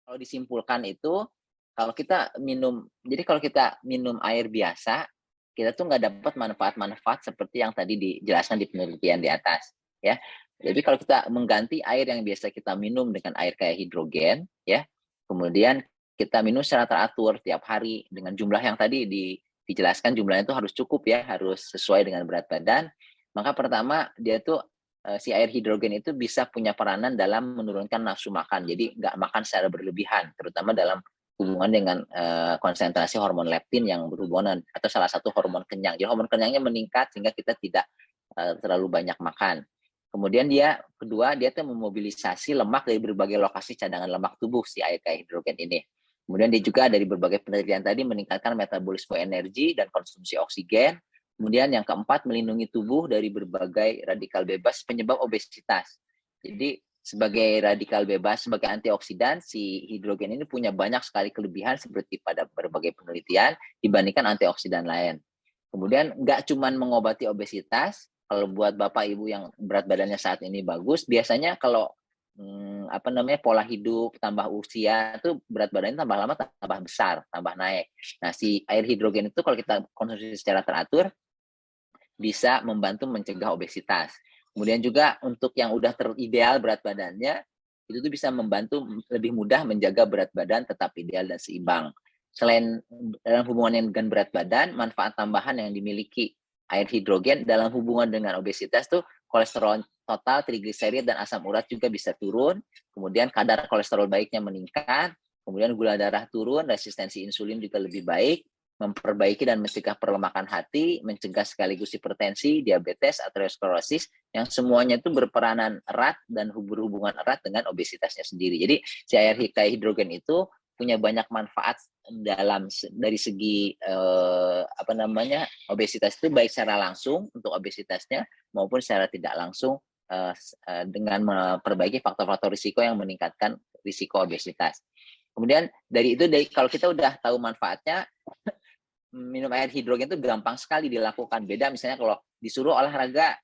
Kalau disimpulkan itu, kalau kita minum air biasa, kita tuh nggak dapat manfaat-manfaat seperti yang tadi dijelaskan di penelitian di atas, ya. Jadi kalau kita mengganti air yang biasa kita minum dengan air kayak hidrogen, ya, kemudian kita minum secara teratur tiap hari dengan jumlah yang tadi dijelaskan jumlahnya itu harus cukup ya, harus sesuai dengan berat badan. Maka pertama dia tuh si air hidrogen itu bisa punya peranan dalam menurunkan nafsu makan. Jadi nggak makan secara berlebihan, terutama dalam hubungan dengan konsentrasi hormon leptin yang berhubungan atau salah satu hormon kenyang. Jadi hormon kenyangnya meningkat sehingga kita tidak terlalu banyak makan. Kemudian kedua dia tuh memobilisasi lemak dari berbagai lokasi cadangan lemak tubuh si air kayak hidrogen ini. Kemudian dia juga dari berbagai penelitian tadi meningkatkan metabolisme energi dan konsumsi oksigen. Kemudian yang keempat, melindungi tubuh dari berbagai radikal bebas penyebab obesitas. Jadi sebagai radikal bebas, sebagai antioksidan, si hidrogen ini punya banyak sekali kelebihan seperti pada berbagai penelitian dibandingkan antioksidan lain. Kemudian nggak cuma mengobati obesitas, kalau buat Bapak Ibu yang berat badannya saat ini bagus, biasanya kalau pola hidup tambah usia itu berat badannya tambah lama tambah besar, tambah naik. Nah, si air hidrogen itu kalau kita konsumsi secara teratur bisa membantu mencegah obesitas. Kemudian juga untuk yang udah terideal berat badannya, itu tuh bisa membantu lebih mudah menjaga berat badan tetap ideal dan seimbang. Selain dalam hubungan dengan berat badan, manfaat tambahan yang dimiliki air hidrogen dalam hubungan dengan obesitas tuh kolesterol total, trigliserid, dan asam urat juga bisa turun. Kemudian kadar kolesterol baiknya meningkat. Kemudian gula darah turun, resistensi insulin juga lebih baik, memperbaiki dan mencegah perlemakan hati, mencegah sekaligus hipertensi, diabetes, aterosklerosis, yang semuanya itu berperanan erat dan berhubungan erat dengan obesitasnya sendiri. Jadi si air hidrogen itu punya banyak manfaat dari segi obesitas itu baik secara langsung untuk obesitasnya maupun secara tidak langsung dengan memperbaiki faktor-faktor risiko yang meningkatkan risiko obesitas. Kemudian kalau kita udah tahu manfaatnya, minum air hidrogen itu gampang sekali dilakukan. Beda misalnya kalau disuruh olahraga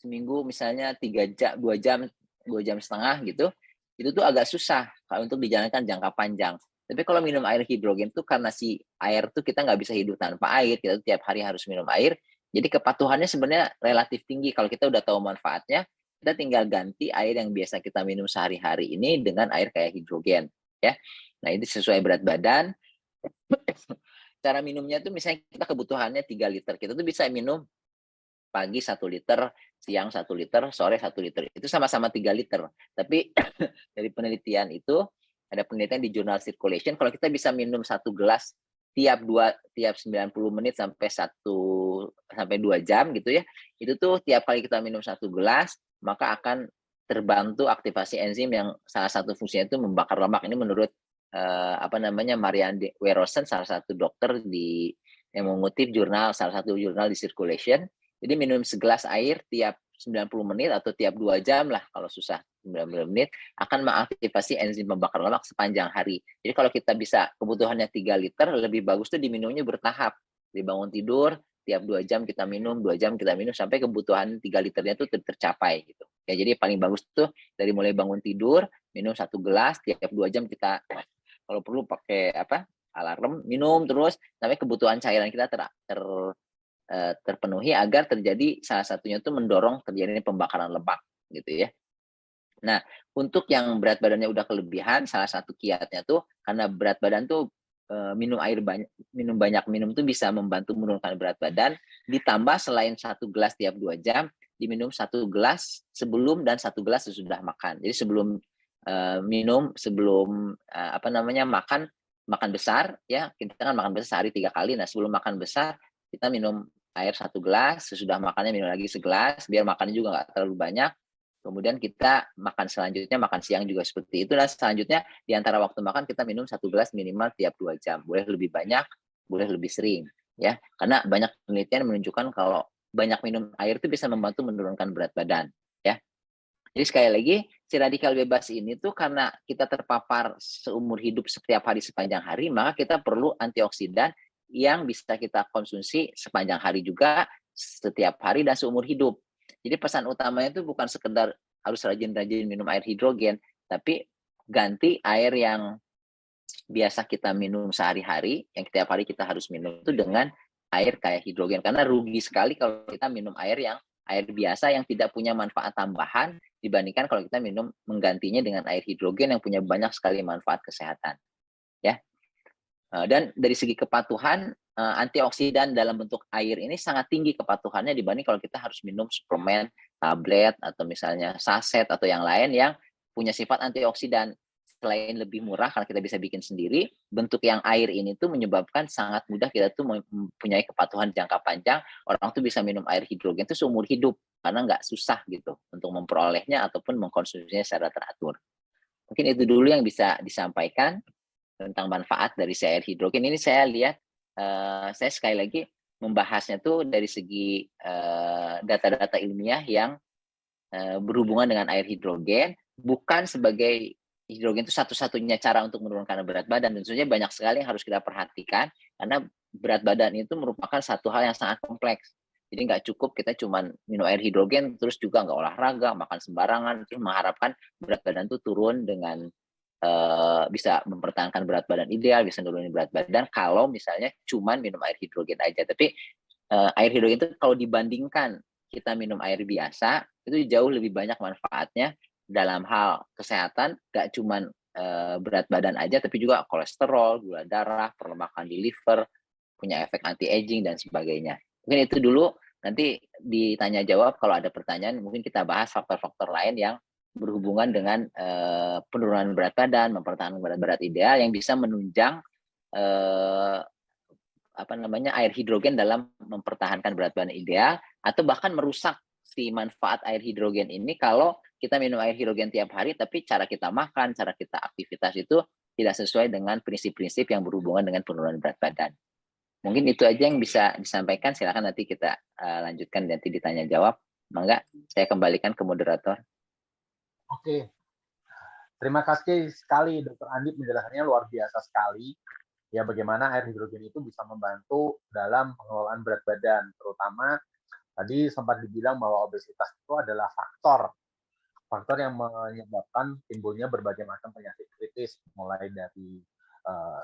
seminggu misalnya 3 jam, 2 jam setengah gitu, itu tuh agak susah kalau untuk dijalankan jangka panjang. Tapi kalau minum air hidrogen tuh karena si air tuh kita nggak bisa hidup tanpa air, kita tuh tiap hari harus minum air, jadi kepatuhannya sebenarnya relatif tinggi. Kalau kita udah tahu manfaatnya, kita tinggal ganti air yang biasa kita minum sehari-hari ini dengan air kayak hidrogen, ya. Nah, ini sesuai berat badan. Cara minumnya tuh misalnya kita kebutuhannya 3 liter, kita tuh bisa minum pagi 1 liter, siang 1 liter, sore 1 liter. Itu sama-sama 3 liter. Tapi dari penelitian itu, ada penelitian di jurnal Circulation, kalau kita bisa minum 1 gelas tiap 90 menit sampai 2 jam gitu ya, itu tuh tiap kali kita minum 1 gelas, maka akan terbantu aktivasi enzim yang salah satu fungsinya itu membakar lemak. Ini menurut Marianne Werosen, salah satu dokter yang mengutip salah satu jurnal di Circulation. Jadi minum segelas air tiap 90 menit atau tiap 2 jam lah kalau susah 90 menit akan mengaktifasi enzim pembakar lemak sepanjang hari. Jadi kalau kita bisa kebutuhannya 3 liter, lebih bagus tuh diminumnya bertahap. Dibangun tidur, tiap 2 jam kita minum, 2 jam kita minum sampai kebutuhan 3 liternya tuh tercapai gitu. Ya, jadi paling bagus tuh dari mulai bangun tidur, minum 1 gelas, tiap 2 jam kita kalau perlu pakai alarm, minum terus sampai kebutuhan cairan kita terpenuhi agar terjadi salah satunya itu mendorong terjadinya pembakaran lemak gitu ya. Nah, untuk yang berat badannya udah kelebihan, salah satu kiatnya tuh karena berat badan tuh minum banyak minum tuh bisa membantu menurunkan berat badan, ditambah selain 1 gelas tiap 2 jam, diminum 1 gelas sebelum dan 1 gelas sesudah makan. Jadi makan besar ya, kita kan makan besar sehari 3 kali. Nah, sebelum makan besar kita minum air 1 gelas, sesudah makannya minum lagi segelas, biar makannya juga nggak terlalu banyak. Kemudian kita makan selanjutnya, makan siang juga seperti itu. Dan selanjutnya di antara waktu makan kita minum 1 gelas minimal tiap 2 jam. Boleh lebih banyak, boleh lebih sering, ya. Karena banyak penelitian menunjukkan kalau banyak minum air itu bisa membantu menurunkan berat badan, ya. Jadi sekali lagi, si radikal bebas ini tuh karena kita terpapar seumur hidup setiap hari sepanjang hari, maka kita perlu antioksidan yang bisa kita konsumsi sepanjang hari juga, setiap hari dan seumur hidup. Jadi pesan utamanya itu bukan sekedar harus rajin-rajin minum air hidrogen, tapi ganti air yang biasa kita minum sehari-hari, yang setiap hari kita harus minum itu dengan air kaya hidrogen. Karena rugi sekali kalau kita minum air biasa yang tidak punya manfaat tambahan dibandingkan kalau kita minum menggantinya dengan air hidrogen yang punya banyak sekali manfaat kesehatan, ya. Dan dari segi kepatuhan, antioksidan dalam bentuk air ini sangat tinggi kepatuhannya dibanding kalau kita harus minum suplemen, tablet, atau misalnya saset atau yang lain yang punya sifat antioksidan. Selain lebih murah karena kita bisa bikin sendiri, bentuk yang air ini tuh menyebabkan sangat mudah kita tuh mempunyai kepatuhan jangka panjang. Orang tuh bisa minum air hidrogen tuh seumur hidup karena nggak susah gitu untuk memperolehnya ataupun mengkonsumsinya secara teratur. Mungkin itu dulu yang bisa disampaikan tentang manfaat dari si air hidrogen. Ini saya lihat, saya sekali lagi membahasnya tuh dari segi data-data ilmiah yang berhubungan dengan air hidrogen, bukan sebagai hidrogen itu satu-satunya cara untuk menurunkan berat badan. Tentunya banyak sekali yang harus kita perhatikan, karena berat badan itu merupakan satu hal yang sangat kompleks. Jadi nggak cukup kita cuma minum air hidrogen, terus juga nggak olahraga, makan sembarangan, terus mengharapkan berat badan itu turun dengan bisa mempertahankan berat badan ideal, bisa nurunin berat badan kalau misalnya cuma minum air hidrogen aja. Tapi air hidrogen itu kalau dibandingkan kita minum air biasa, itu jauh lebih banyak manfaatnya dalam hal kesehatan, gak cuma berat badan aja, tapi juga kolesterol, gula darah, perlemakan di liver, punya efek anti-aging, dan sebagainya. Mungkin itu dulu, nanti ditanya jawab kalau ada pertanyaan, mungkin kita bahas faktor-faktor lain yang berhubungan dengan penurunan berat badan, mempertahankan berat berat ideal yang bisa menunjang air hidrogen dalam mempertahankan berat badan ideal, atau bahkan merusak si manfaat air hidrogen ini kalau kita minum air hidrogen tiap hari tapi cara kita makan, cara kita aktivitas itu tidak sesuai dengan prinsip-prinsip yang berhubungan dengan penurunan berat badan. Mungkin itu aja yang bisa disampaikan. Silakan nanti kita lanjutkan, nanti ditanya jawab. Mangga, saya kembalikan ke moderator. Oke, terima kasih sekali Dr. Andi, penjelasannya luar biasa sekali. Ya, bagaimana air hidrogen itu bisa membantu dalam pengelolaan berat badan, terutama tadi sempat dibilang bahwa obesitas itu adalah faktor yang menyebabkan timbulnya berbagai macam penyakit kritis, mulai dari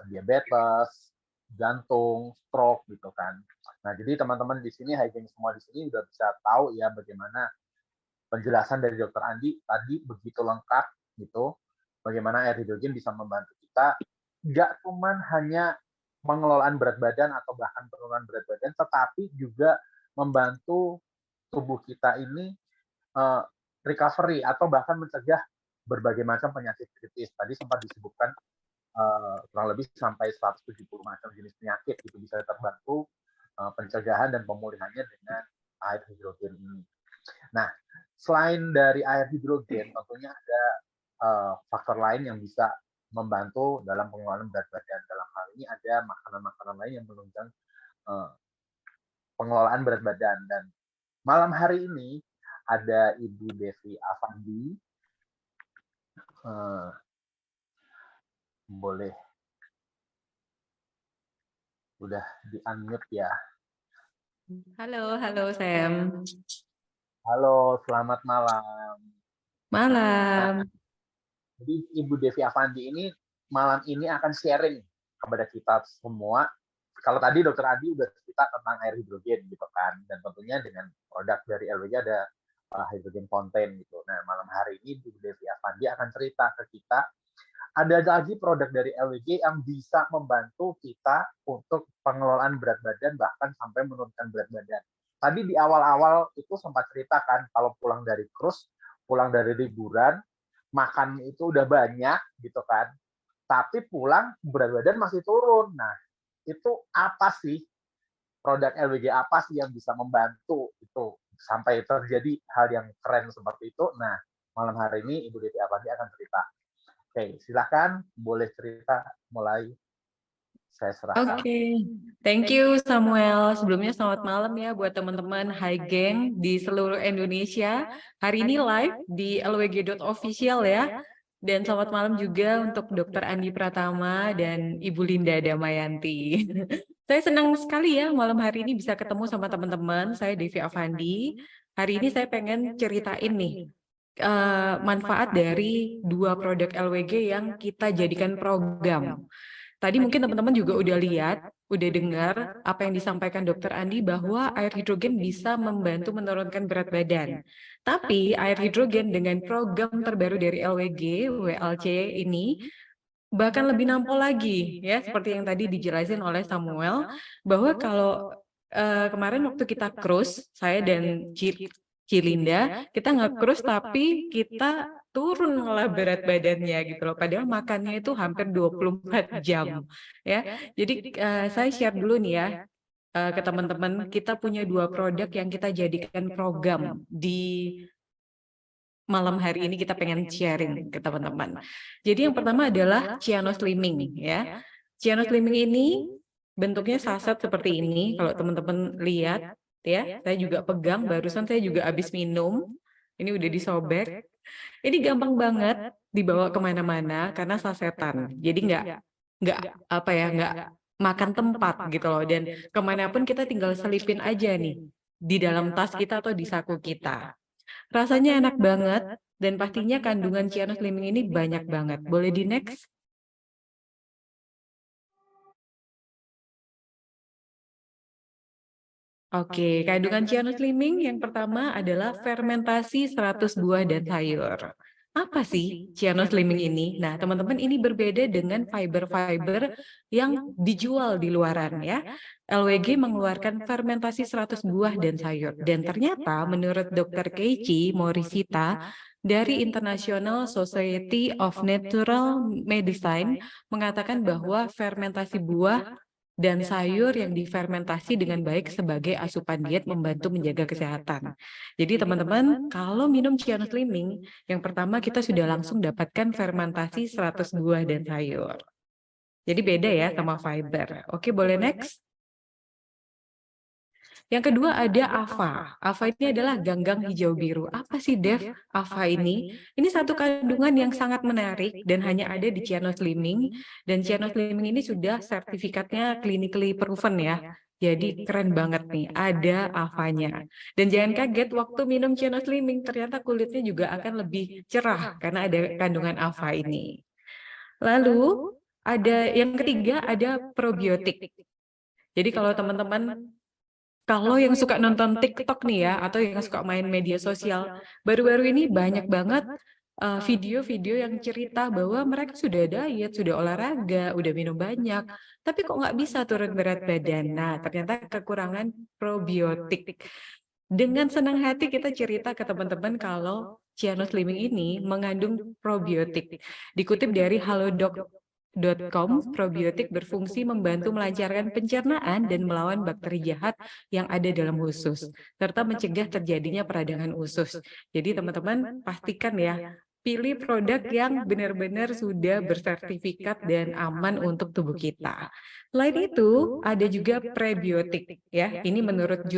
diabetes, jantung, stroke gitu kan. Nah, jadi teman-teman di sini, hiking semua di sini udah bisa tahu ya bagaimana penjelasan dari Dr. Andi tadi begitu lengkap gitu, bagaimana air hidrogen bisa membantu kita nggak cuman hanya pengelolaan berat badan atau bahkan penurunan berat badan, tetapi juga membantu tubuh kita ini recovery atau bahkan mencegah berbagai macam penyakit kritis. Tadi sempat disebutkan kurang lebih sampai 170 macam jenis penyakit itu bisa terbantu pencegahan dan pemulihannya dengan air hidrogen ini. Nah, selain dari air hidrogen, tentunya ada faktor lain yang bisa membantu dalam pengelolaan berat badan. Dalam hal ini ada makanan-makanan lain yang menunjang pengelolaan berat badan. Dan malam hari ini ada Ibu Devi Afandi. Boleh udah di-unmute ya. Halo Sam. Halo, selamat malam. Malam. Jadi Ibu Devi Afandi ini malam ini akan sharing kepada kita semua. Kalau tadi Dokter Adi udah cerita tentang air hidrogen gitu kan, dan tentunya dengan produk dari LWG ada hydrogen fountain gitu. Nah, malam hari ini Ibu Devi Afandi akan cerita ke kita ada lagi produk dari LWG yang bisa membantu kita untuk pengelolaan berat badan, bahkan sampai menurunkan berat badan. Tadi di awal-awal itu sempat ceritakan kalau pulang dari cruise, pulang dari liburan, makan itu udah banyak gitu kan, tapi pulang berat badan masih turun. Nah, itu apa sih produk LWG apa sih yang bisa membantu itu sampai terjadi hal yang keren seperti itu? Nah, malam hari ini Ibu Devi Afandi akan cerita. Oke, silakan boleh cerita mulai. Saya serahkan. Oke, thank you Samuel. Sebelumnya selamat malam ya buat teman-teman Hai Geng di seluruh Indonesia. Hari ini live di lwg.official ya. Dan selamat malam juga untuk Dr. Andi Pratama dan Ibu Linda Damayanti. Saya senang sekali ya malam hari ini bisa ketemu sama teman-teman. Saya Devi Afandi. Hari ini saya pengen ceritain nih manfaat dari 2 produk LWG yang kita jadikan program. Tadi mungkin teman-teman juga udah lihat, udah dengar apa yang disampaikan Dr. Andi bahwa air hidrogen bisa membantu menurunkan berat badan. Tapi air hidrogen dengan program terbaru dari LWG, WLC ini bahkan lebih nampol lagi ya, seperti yang tadi dijelasin oleh Samuel bahwa kalau kemarin waktu kita cruise, saya dan Cilinda, kita nggak cruise tapi kita turun malah berat badannya gitu loh. Padahal makannya itu hampir 24 jam ya. Jadi saya share dulu nih ya ke teman-teman, kita punya 2 produk yang kita jadikan program di malam hari ini kita pengen sharing ke teman-teman. Jadi yang pertama adalah Ciano Slimming ya. Ciano Slimming ini bentuknya saset seperti ini. Kalau teman-teman lihat ya, saya juga pegang. Barusan saya juga habis minum. Ini udah disobek. Ini gampang banget dibawa kemana-mana karena sasetan. Jadi nggak apa ya, nggak makan tempat gitu loh. Dan kemanapun kita tinggal selipin aja nih di dalam tas kita atau di saku kita. Rasanya enak banget dan pastinya kandungan Ciano Slimming ini banyak banget. Boleh di next? Oke, kandungan Ciano Slimming yang pertama adalah fermentasi 100 buah dan sayur. Apa sih Ciano Slimming ini? Nah, teman-teman, ini berbeda dengan fiber-fiber yang dijual di luaran ya. LWG mengeluarkan fermentasi 100 buah dan sayur. Dan ternyata menurut Dr. Keiichi Morishita dari International Society of Natural Medicine mengatakan bahwa fermentasi buah dan sayur yang difermentasi dengan baik sebagai asupan diet membantu menjaga kesehatan. Jadi teman-teman, kalau minum Ciano Slimming, yang pertama kita sudah langsung dapatkan fermentasi 100 buah dan sayur. Jadi beda ya sama fiber. Oke, boleh next? Yang kedua ada AVA. AVA ini adalah ganggang hijau biru. Apa sih Dev AVA ini? Ini satu kandungan yang sangat menarik dan hanya ada di Ciano Slimming. Dan Ciano Slimming ini sudah sertifikatnya clinically proven ya. Jadi keren banget nih, ada AVA-nya. Dan jangan kaget waktu minum Ciano Slimming, ternyata kulitnya juga akan lebih cerah karena ada kandungan AVA ini. Lalu ada yang ketiga ada probiotik. Jadi kalau teman-teman yang suka nonton TikTok nih ya, atau yang suka main media sosial, baru-baru ini banyak banget video-video yang cerita bahwa mereka sudah diet, sudah olahraga, udah minum banyak, tapi kok nggak bisa turun berat badan. Nah, ternyata kekurangan probiotik. Dengan senang hati kita cerita ke teman-teman kalau Ciano Slimming ini mengandung probiotik. Dikutip dari Halodoc.com, probiotik berfungsi membantu melancarkan pencernaan dan melawan bakteri jahat yang ada dalam usus, serta mencegah terjadinya peradangan usus. Jadi teman-teman pastikan ya, pilih produk yang benar-benar sudah bersertifikat dan aman untuk tubuh kita. Selain itu, ada juga prebiotik ya. Ini menurut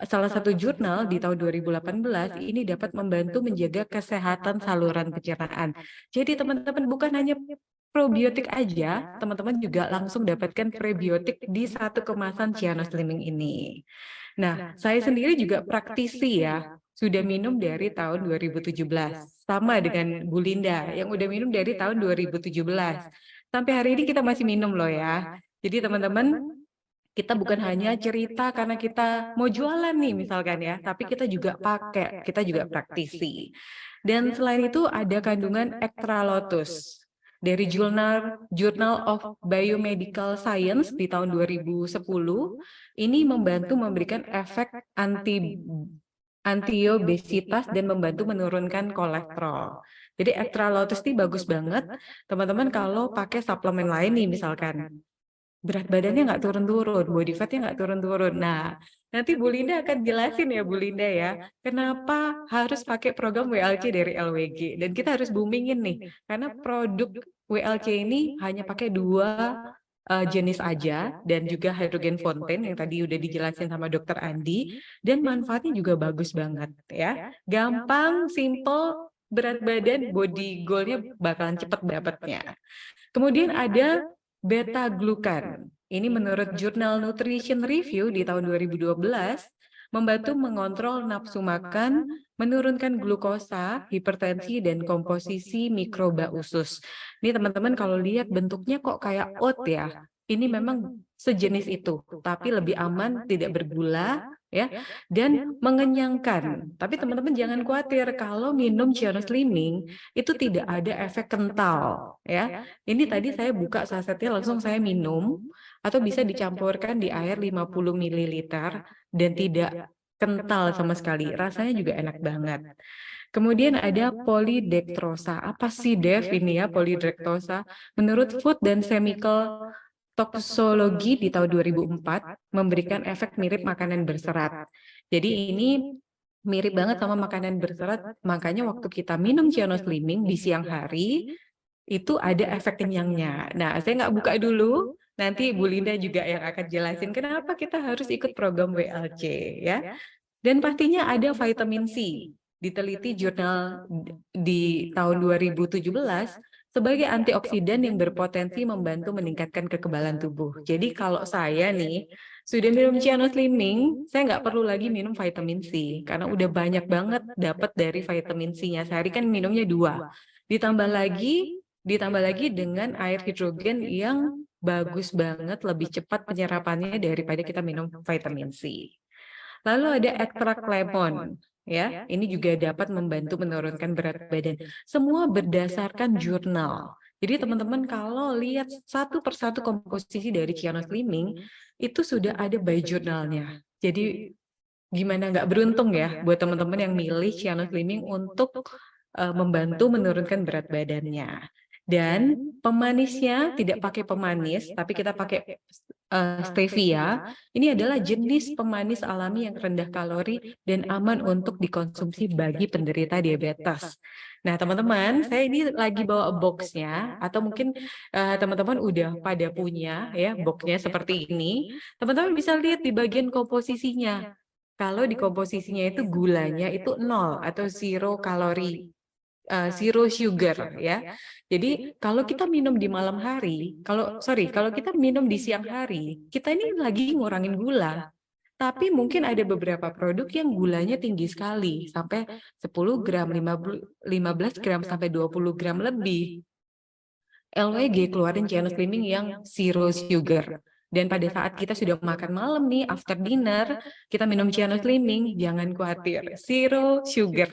salah satu jurnal di tahun 2018 ini dapat membantu menjaga kesehatan saluran pencernaan. Jadi teman-teman bukan hanya probiotik aja, teman-teman juga langsung dapatkan prebiotik di satu kemasan Ciano Slimming ini. Nah, saya sendiri juga praktisi ya, sudah minum dari tahun 2017. Sama dengan Bu Linda yang udah minum dari tahun 2017. Sampai hari ini kita masih minum loh ya. Jadi teman-teman, kita bukan hanya cerita karena kita mau jualan nih misalkan ya, tapi kita juga pakai, kita juga praktisi. Dan selain itu ada kandungan Extra Lotus dari Journal of Biomedical Science di tahun 2010. Ini membantu memberikan efek anti-obesitas dan membantu menurunkan kolesterol. Jadi Extra Lotus ini bagus banget teman-teman kalau pakai suplemen lain nih misalkan. Berat badannya nggak turun-turun, body fatnya nggak turun-turun. Nah, nanti Bu Linda akan jelasin ya Bu Linda ya, kenapa harus pakai program WLC dari LWG. Dan kita harus boomingin nih, karena produk WLC ini hanya pakai 2 jenis aja, dan juga hydrogen fountain yang tadi udah dijelasin sama Dr. Andi, dan manfaatnya juga bagus banget ya. Gampang, simple, berat badan, body goal-nya bakalan cepet dapatnya. Kemudian ada beta glukan. Ini menurut Jurnal Nutrition Review di tahun 2012 membantu mengontrol nafsu makan, menurunkan glukosa, hipertensi, dan komposisi mikroba usus. Ini teman-teman kalau lihat bentuknya kok kayak oat ya. Ini memang sejenis itu, tapi lebih aman, tidak bergula, ya, dan mengenyangkan. Tapi teman-teman jangan khawatir kalau minum Ciano Slimming itu tidak ada efek kental, ya. Ini tadi saya buka sasetnya langsung saya minum, atau bisa dicampurkan di air 50 ml dan tidak kental sama sekali, rasanya juga enak banget. Kemudian ada polydextrosa. Apa sih Dev ini ya polydextrosa? Menurut Food dan Chemical Toxicology di tahun 2004 memberikan efek mirip makanan berserat. Jadi ini mirip banget sama makanan berserat, makanya waktu kita minum Ciano Slimming di siang hari itu ada efek kenyangnya. Nah, saya nggak buka dulu. Nanti Bu Linda juga yang akan jelasin kenapa kita harus ikut program WLC ya. Dan pastinya ada vitamin C. Diteliti jurnal di tahun 2017 sebagai antioksidan yang berpotensi membantu meningkatkan kekebalan tubuh. Jadi kalau saya nih sudah minum Ciano Slimming, saya nggak perlu lagi minum vitamin C karena udah banyak banget dapat dari vitamin C-nya. Sehari kan minumnya 2. Ditambah lagi dengan air hidrogen yang bagus banget, lebih cepat penyerapannya daripada kita minum vitamin C. Lalu ada ekstrak lemon, ya. Ini juga dapat membantu menurunkan berat badan. Semua berdasarkan jurnal. Jadi teman-teman kalau lihat satu persatu komposisi dari Ciano Slimming itu sudah ada by jurnalnya. Jadi gimana nggak beruntung ya buat teman-teman yang milih Ciano Slimming untuk membantu menurunkan berat badannya. Dan pemanisnya tidak pakai pemanis, tapi kita pakai stevia. Ini adalah jenis pemanis alami yang rendah kalori dan aman untuk dikonsumsi bagi penderita diabetes. Nah, teman-teman, saya ini lagi bawa boxnya, atau mungkin teman-teman udah pada punya ya boxnya seperti ini. Teman-teman bisa lihat di bagian komposisinya. Kalau di komposisinya itu gulanya itu 0 atau 0 kalori. Zero sugar ya. Jadi kalau kita minum di malam hari, kalau kita minum di siang hari, kita ini lagi ngurangin gula. Tapi mungkin ada beberapa produk yang gulanya tinggi sekali, sampai 10 gram, 15 gram, sampai 20 gram lebih. LWG keluarin Ciano Slimming yang zero sugar. Dan pada saat kita sudah makan malam nih, after dinner, kita minum Ciano Slimming, jangan khawatir, zero sugar.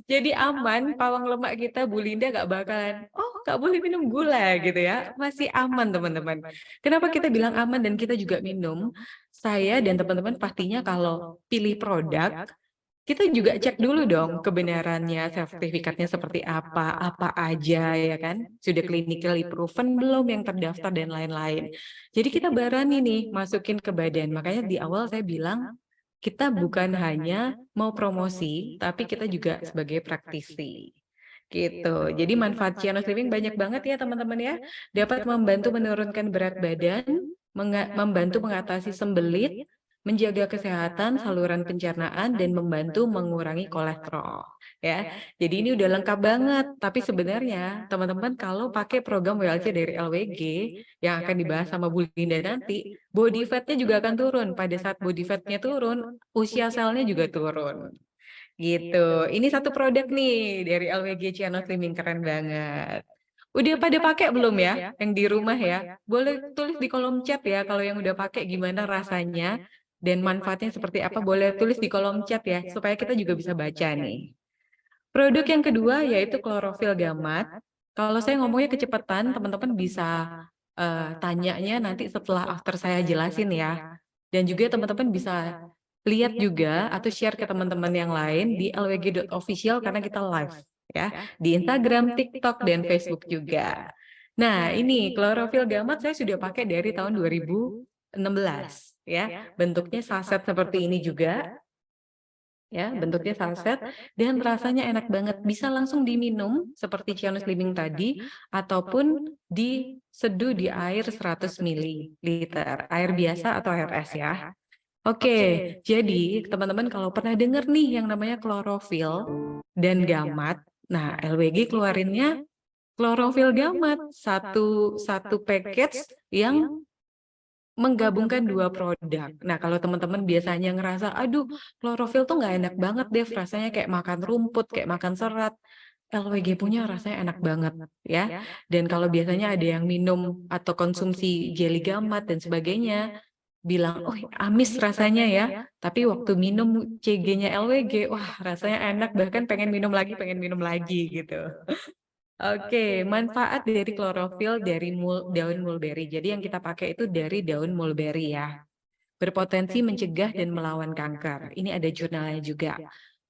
Jadi aman, pawang lemak kita Bu Linda gak bakalan, gak boleh minum gula gitu ya. Masih aman teman-teman. Kenapa kita bilang aman dan kita juga minum? Saya dan teman-teman pastinya kalau pilih produk, kita juga cek dulu dong kebenarannya, sertifikatnya seperti apa aja ya kan, sudah clinically proven belum yang terdaftar dan lain-lain. Jadi kita berani nih masukin ke badan, makanya di awal saya bilang kita bukan hanya mau promosi, tapi kita juga sebagai praktisi. Gitu. Jadi manfaat Ciano Slimming banyak banget ya teman-teman ya. Dapat membantu menurunkan berat badan, membantu mengatasi sembelit, menjaga kesehatan saluran pencernaan, dan membantu mengurangi kolesterol ya. Jadi ini udah lengkap banget. Tapi sebenarnya teman-teman kalau pakai program WLC dari LWG yang akan dibahas sama Bu Linda nanti, body fatnya juga akan turun. Pada saat body fatnya turun, usia selnya juga turun. Gitu. Ini satu produk nih dari LWG Ciano Slimming, keren banget. Udah pada pakai belum ya yang di rumah ya? Boleh tulis di kolom chat ya kalau yang udah pakai gimana rasanya dan manfaatnya seperti apa, boleh tulis di kolom chat ya supaya kita juga bisa baca nih. Produk yang kedua yaitu klorofil gamat. Kalau saya ngomongnya kecepatan, teman-teman bisa tanyanya nanti setelah after saya jelasin ya. Dan juga teman-teman bisa lihat juga atau share ke teman-teman yang lain di lwg.official karena kita live ya di Instagram, TikTok, dan Facebook juga. Nah, ini klorofil gamat saya sudah pakai dari tahun 2016 ya. Bentuknya saset seperti ini juga. Ya, bentuknya saset dan rasanya enak banget. Bisa langsung diminum seperti Ciano Slimming tadi ataupun diseduh di air 100 ml, air biasa atau air es ya. Oke, jadi teman-teman kalau pernah dengar nih yang namanya klorofil dan gamat, nah LWG keluarinnya klorofil gamat, satu package yang menggabungkan dua produk. Nah, kalau teman-teman biasanya ngerasa, aduh, klorofil tuh nggak enak banget deh, rasanya kayak makan rumput, kayak makan serat. LWG punya rasanya enak banget ya. Dan kalau biasanya ada yang minum atau konsumsi jeli gamat dan sebagainya, bilang, oh amis rasanya ya. Tapi waktu minum CG-nya LWG, wah rasanya enak, bahkan pengen minum lagi gitu. Oke, manfaat dari klorofil dari daun mulberry. Jadi yang kita pakai itu dari daun mulberry ya. Berpotensi mencegah dan melawan kanker. Ini ada jurnalnya juga.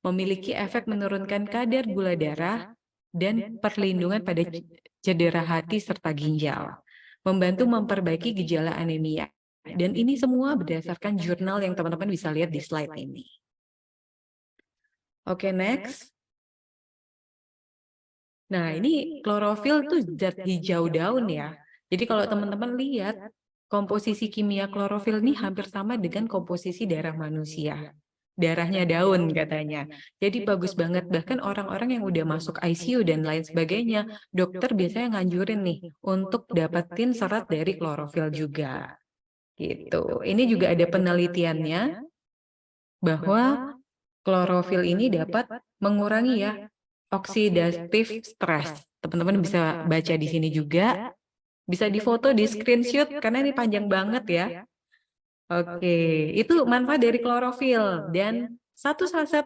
Memiliki efek menurunkan kadar gula darah dan perlindungan pada cedera hati serta ginjal. Membantu memperbaiki gejala anemia. Dan ini semua berdasarkan jurnal yang teman-teman bisa lihat di slide ini. Oke, next. Nah, ini klorofil tuh zat hijau daun ya. Jadi kalau teman-teman lihat, komposisi kimia klorofil ini hampir sama dengan komposisi darah manusia. Darahnya daun katanya. Jadi bagus banget. Bahkan orang-orang yang udah masuk ICU dan lain sebagainya, dokter biasanya nganjurin nih untuk dapetin serat dari klorofil juga. Gitu. Ini juga ada penelitiannya bahwa klorofil ini dapat mengurangi ya oksidatif stres. Teman-teman bisa baca di sini juga. Bisa difoto, di screenshot karena ini panjang banget ya. Oke, itu manfaat dari klorofil dan satu saset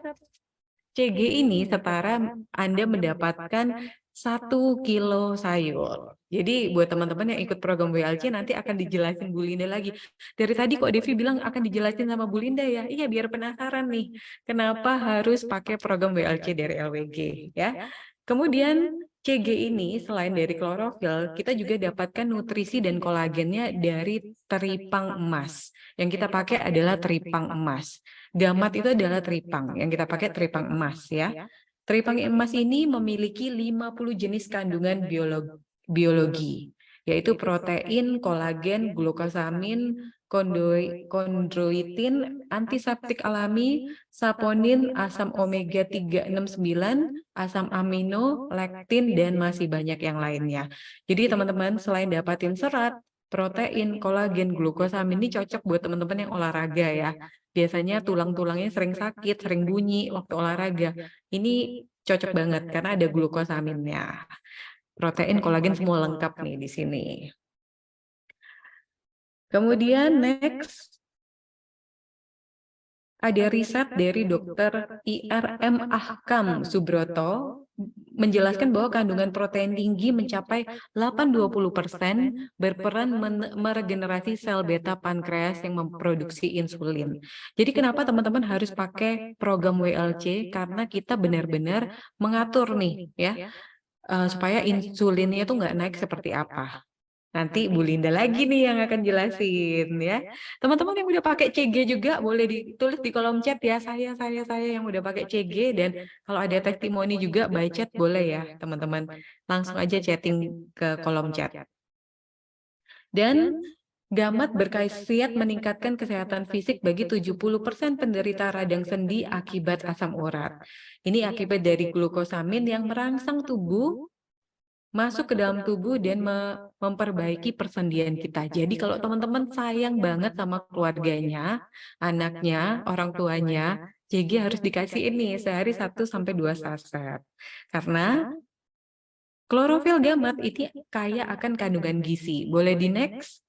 CG ini setara Anda mendapatkan 1 kilo sayur. Jadi buat teman-teman yang ikut program WLC nanti akan dijelasin Bu Linda lagi. Dari tadi kok Devi bilang akan dijelasin sama Bu Linda ya? Iya biar penasaran nih. Kenapa harus pakai program WLC dari LWG ya? Kemudian CG ini selain dari klorofil, kita juga dapatkan nutrisi dan kolagennya dari teripang emas. Yang kita pakai adalah teripang emas. Gamat itu adalah teripang, yang kita pakai teripang emas ya. Teripang emas ini memiliki 50 jenis kandungan biologi, yaitu protein, kolagen, glukosamin, kondroitin, antiseptik alami, saponin, asam omega 369, asam amino, lektin, dan masih banyak yang lainnya. Jadi teman-teman selain dapatin serat, protein, kolagen, glukosamin ini cocok buat teman-teman yang olahraga ya. Biasanya tulang-tulangnya sering sakit, sering bunyi waktu olahraga. Ini cocok banget karena ada glukosaminnya. Protein, kolagen semua lengkap nih di sini. Kemudian next ada riset dari Dr. IRM Ahkam Subroto menjelaskan bahwa kandungan protein tinggi mencapai 8-20% berperan meregenerasi sel beta pankreas yang memproduksi insulin. Jadi kenapa teman-teman harus pakai program WLC? Karena kita benar-benar mengatur nih ya supaya insulinnya itu nggak naik seperti apa. Nanti Bu Linda lagi nih yang akan jelasin ya. Teman-teman yang udah pakai CG juga boleh ditulis di kolom chat ya. Saya yang udah pakai CG dan kalau ada testimoni juga by chat boleh ya teman-teman. Langsung aja chatting ke kolom chat. Dan gamat berkhasiat meningkatkan kesehatan fisik bagi 70% penderita radang sendi akibat asam urat. Ini akibat dari glukosamin yang merangsang tubuh masuk ke dalam tubuh dan memperbaiki persendian kita. Jadi kalau teman-teman sayang banget sama keluarganya, anaknya, orang tuanya, CG harus dikasih ini sehari 1-2 saset. Karena klorofil gamat ini kaya akan kandungan gizi. Boleh di next?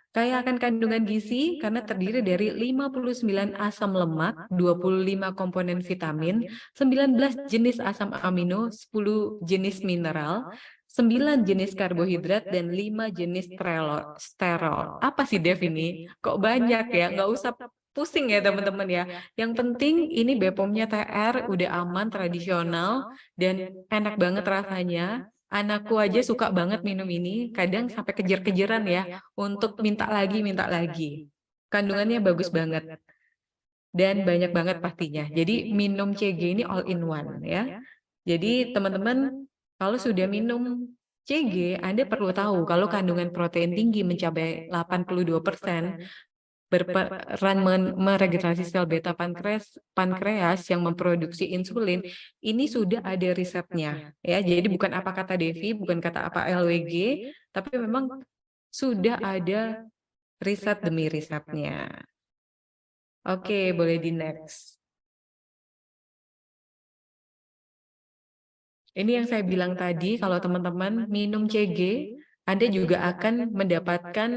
Kaya akan kandungan gizi karena terdiri dari 59 asam lemak, 25 komponen vitamin, 19 jenis asam amino, 10 jenis mineral, 9 jenis karbohidrat, dan 5 jenis sterol. Apa sih Dev ini? Kok banyak ya? Nggak usah pusing ya teman-teman ya. Yang penting ini BPOM-nya TR, udah aman, tradisional, dan enak banget rasanya. Anakku aja suka banget minum ini, kadang sampai kejar-kejaran ya untuk minta lagi. Kandungannya bagus banget dan banyak banget pastinya. Jadi minum CG ini all in one ya. Jadi teman-teman kalau sudah minum CG, Anda perlu tahu kalau kandungan protein tinggi mencapai 82%, berperan meregenerasi sel beta pankreas yang memproduksi insulin. Ini sudah ada risetnya ya. Jadi bukan apa kata Devi, bukan kata apa LWG, tapi memang sudah ada riset demi risetnya. Oke, boleh di next. Ini yang saya bilang tadi, kalau teman-teman minum CG, Anda juga akan mendapatkan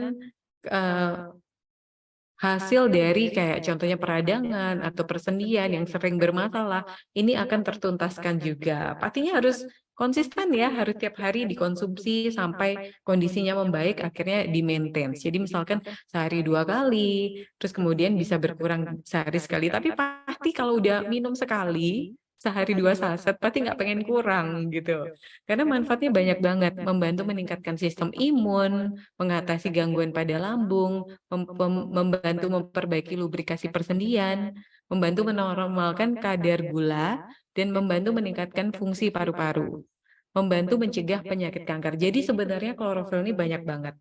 hasil dari kayak contohnya peradangan atau persendian yang sering bermasalah, ini akan tertuntaskan juga. Pastinya harus konsisten ya, harus tiap hari dikonsumsi sampai kondisinya membaik, akhirnya di-maintain. Jadi misalkan sehari 2 kali, terus kemudian bisa berkurang sehari sekali. Tapi pasti kalau udah minum sekali, sehari 2 saset, pasti nggak pengen kurang gitu. Karena manfaatnya banyak banget, membantu meningkatkan sistem imun, mengatasi gangguan pada lambung, membantu memperbaiki lubrikasi persendian, membantu menormalkan kadar gula, dan membantu meningkatkan fungsi paru-paru, membantu mencegah penyakit kanker. Jadi sebenarnya klorofil ini banyak banget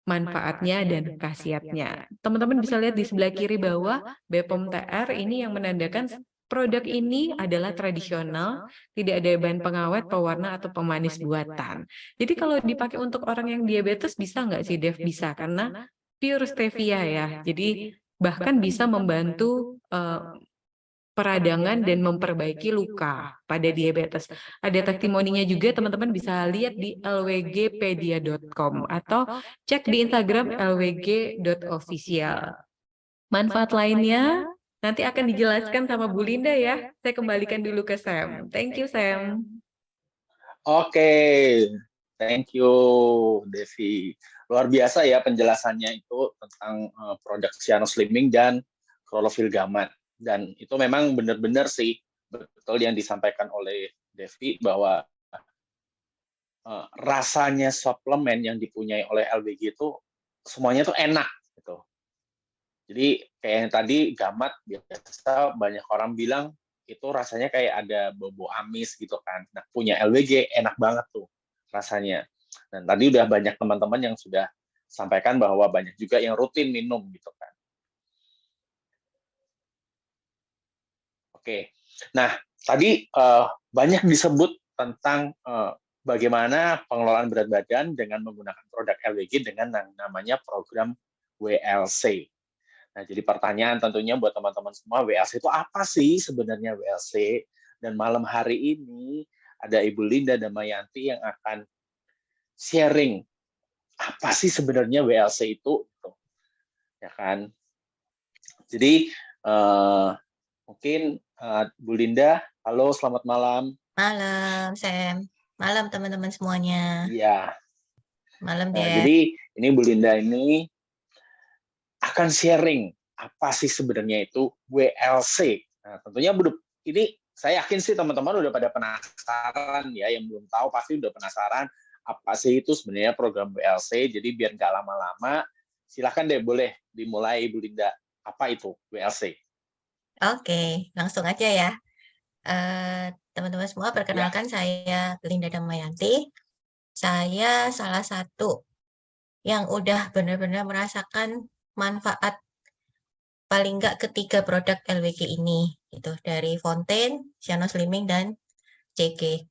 manfaatnya dan khasiatnya. Teman-teman bisa lihat di sebelah kiri bawah, BPOM TR ini yang menandakan produk ini adalah tradisional, tidak ada bahan pengawet, pewarna, atau pemanis buatan. Jadi kalau dipakai untuk orang yang diabetes bisa nggak sih, Dev? Bisa, karena pure stevia ya. Jadi bahkan bisa membantu peradangan dan memperbaiki luka pada diabetes. Ada testimoninya juga, teman-teman bisa lihat di lwgpedia.com atau cek di Instagram lwg.official. Manfaat lainnya nanti akan dijelaskan sama Bu Linda ya. Saya kembalikan dulu ke Sam. Thank you, Sam. Oke, thank you, Devi. Luar biasa ya penjelasannya itu tentang produk Cyano-Slimming dan klorofil gamat. Dan itu memang benar-benar sih betul yang disampaikan oleh Devi bahwa rasanya suplemen yang dipunyai oleh LWG itu semuanya tuh enak gitu. Jadi kayak yang tadi gamat biasa banyak orang bilang itu rasanya kayak ada bobo amis gitu kan. Nah, punya LWG enak banget tuh rasanya. Dan tadi udah banyak teman-teman yang sudah sampaikan bahwa banyak juga yang rutin minum gitu kan. Oke. Nah, tadi banyak disebut tentang bagaimana pengelolaan berat badan dengan menggunakan produk LWG dengan namanya program WLC. Nah, jadi pertanyaan tentunya buat teman-teman semua, WLC itu apa sih sebenarnya WLC? Dan malam hari ini ada Ibu Linda Damayanti yang akan sharing apa sih sebenarnya WLC itu, ya kan? Jadi mungkin Bu Linda, halo, selamat malam. Malam, Sam. Malam, teman-teman semuanya. Iya. Malam, Nah, Dad. jadi ini Bu Linda ini akan sharing apa sih sebenarnya itu WLC. Nah, tentunya ini saya yakin sih teman-teman udah pada penasaran ya, yang belum tahu pasti udah penasaran apa sih itu sebenarnya program WLC. Jadi biar nggak lama-lama, silakan deh boleh dimulai Bu Linda. Apa itu WLC? Oke, langsung aja ya. Teman-teman semua, perkenalkan saya Linda Damayanti. Saya salah satu yang udah benar-benar merasakan manfaat paling nggak ketiga produk LWG ini, gitu, dari Fontaine, Cyano-Slimming, dan CG.